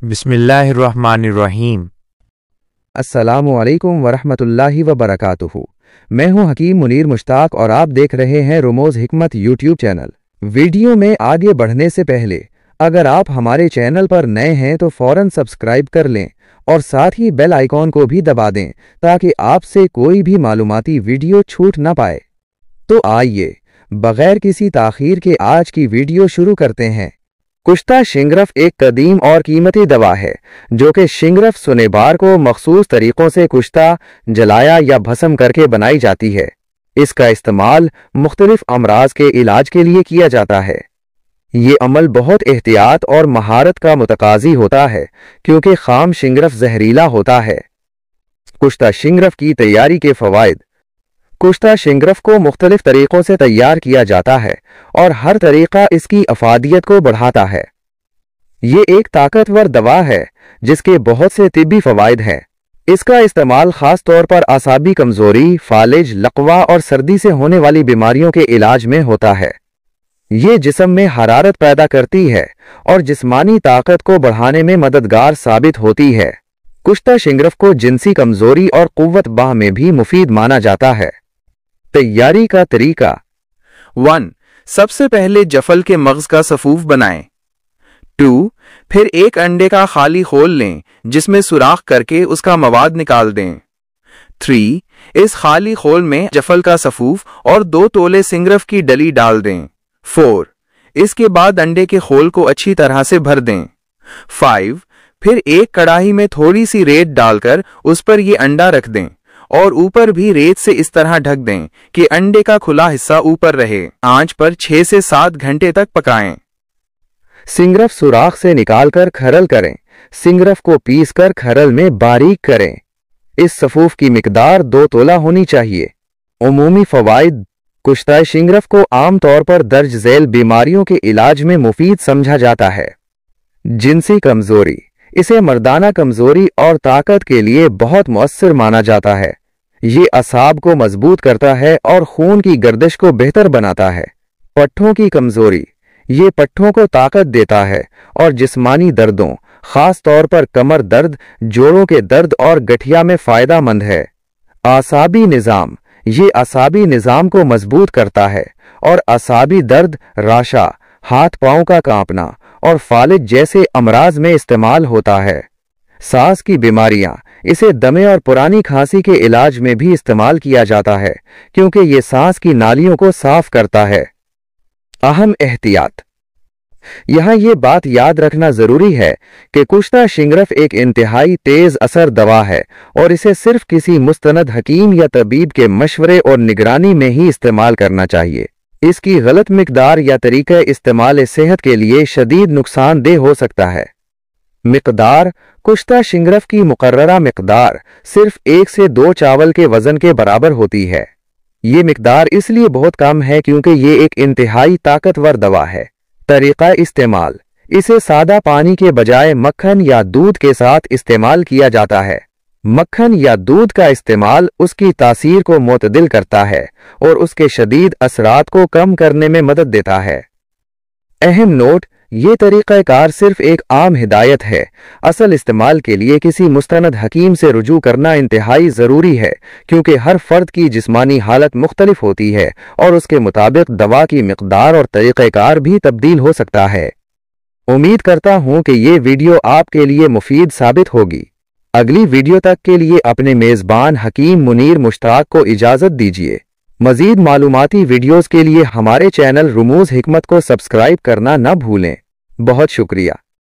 बिस्मिल्लाहिर्रहमानिर्रहीम। अस्सलामुअलैकुम वरहमतुल्लाहि वबरकातुहू। मैं हूं हकीम मुनीर मुश्ताक और आप देख रहे हैं रुमूज़ हिकमत यूट्यूब चैनल। वीडियो में आगे बढ़ने से पहले अगर आप हमारे चैनल पर नए हैं तो फौरन सब्सक्राइब कर लें और साथ ही बेल आइकॉन को भी दबा दें ताकि आपसे कोई भी मालूमाती वीडियो छूट ना पाए। तो आइए बगैर किसी ताख़ीर के आज की वीडियो शुरू करते हैं। कुश्ता शिंगरफ एक कदीम और कीमती दवा है जो कि शिंगरफ सुनेबार को मखसूस तरीक़ों से कुश्ता, जलाया या भस्म करके बनाई जाती है। इसका इस्तेमाल मुख्तलिफ अमराज के इलाज के लिए किया जाता है। ये अमल बहुत एहतियात और महारत का मुतकाज़ी होता है क्योंकि खाम शिंगरफ जहरीला होता है। कुश्ता शिंगरफ की तैयारी के फ़वाइद। कुश्ता शिंगरफ को मुख्तलिफ तरीक़ों से तैयार किया जाता है और हर तरीक़ा इसकी अफादियत को बढ़ाता है। ये एक ताकतवर दवा है जिसके बहुत से तिब्बी फ़वाइद हैं। इसका इस्तेमाल ख़ास तौर पर आसाबी कमज़ोरी, फालिज, लकवा और सर्दी से होने वाली बीमारियों के इलाज में होता है। ये जिस्म में हरारत पैदा करती है और जिस्मानी ताकत को बढ़ाने में मददगार साबित होती है। कुश्ता शिंगरफ को जिनसी कमज़ोरी और क़ुव्वत बाह में भी मुफीद माना जाता है। तैयारी का तरीका। 1. सबसे पहले जफल के मग़ज़ का सफ़ूफ बनाएं। 2. फिर एक अंडे का खाली खोल लें जिसमें सुराख करके उसका मवाद निकाल दें। 3. इस खाली खोल में जफल का सफ़ूफ और 2 तोले शिंगरफ की डली डाल दें। 4. इसके बाद अंडे के खोल को अच्छी तरह से भर दें। 5. फिर एक कड़ाही में थोड़ी सी रेत डालकर उस पर यह अंडा रख दें और ऊपर भी रेत से इस तरह ढक दें कि अंडे का खुला हिस्सा ऊपर रहे। आंच पर 6 से 7 घंटे तक पकाएं। शिंगरफ सुराख से निकालकर खरल करें। शिंगरफ को पीसकर खरल में बारीक करें। इस सफ़ूफ की मिकदार 2 तोला होनी चाहिए। उमूमी फ़वाइद। कुश्ता शिंगरफ को आम तौर पर दर्ज झेल बीमारियों के इलाज में मुफीद समझा जाता है। जिनसी कमज़ोरी। इसे मर्दाना कमज़ोरी और ताकत के लिए बहुत मुअस्सर माना जाता है। ये असाब को मजबूत करता है और खून की गर्दिश को बेहतर बनाता है। पट्ठों की कमज़ोरी। ये पट्ठों को ताकत देता है और जिस्मानी दर्दों, ख़ास तौर पर कमर दर्द, जोड़ों के दर्द और गठिया में फ़ायदा मंद है। आसाबी निज़ाम। ये आसाबी निज़ाम को मजबूत करता है और आसाबी दर्द, राशा, हाथ पाँव का कांपना और फालिज जैसे अमराज में इस्तेमाल होता है। सांस की बीमारियां। इसे दमे और पुरानी खांसी के इलाज में भी इस्तेमाल किया जाता है क्योंकि ये सांस की नालियों को साफ करता है। अहम एहतियात। यहाँ ये बात याद रखना जरूरी है कि कुश्ता शिंगरफ एक इंतहाई तेज असर दवा है और इसे सिर्फ किसी मुस्तनद हकीम या तबीब के मशवरे और निगरानी में ही इस्तेमाल करना चाहिए। इसकी गलत मिकदार या तरीक़े इस्तेमाल सेहत के लिए शदीद नुकसानदेह हो सकता है। मिकदार। कुश्ता शिंगरफ की मुकर्ररा मिकदार सिर्फ 1 से 2 चावल के वज़न के बराबर होती है। ये मिकदार इसलिए बहुत कम है क्योंकि ये एक इंतहाई ताकतवर दवा है। तरीक़ा इस्तेमाल। इसे सादा पानी के बजाय मक्खन या दूध के साथ इस्तेमाल किया जाता है। मक्खन या दूध का इस्तेमाल उसकी तासीर को मुतदिल करता है और उसके शदीद असरात को कम करने में मदद देता है। अहम नोट। ये तरीक़ाकार सिर्फ एक आम हिदायत है। असल इस्तेमाल के लिए किसी मुस्तनद हकीम से रुजू करना इंतहाई ज़रूरी है क्योंकि हर फर्द की जिस्मानी हालत मुख्तलिफ होती है और उसके मुताबिक दवा की मिकदार और तरीक़ाकार भी तब्दील हो सकता है। उम्मीद करता हूँ कि ये वीडियो आपके लिए मुफीद साबित होगी। अगली वीडियो तक के लिए अपने मेज़बान हकीम मुनीर मुश्ताक को इजाज़त दीजिए। मज़ीद मालूमाती वीडियोज़ के लिए हमारे चैनल रुमूज़ हिकमत को सब्सक्राइब करना न भूलें। बहुत शुक्रिया।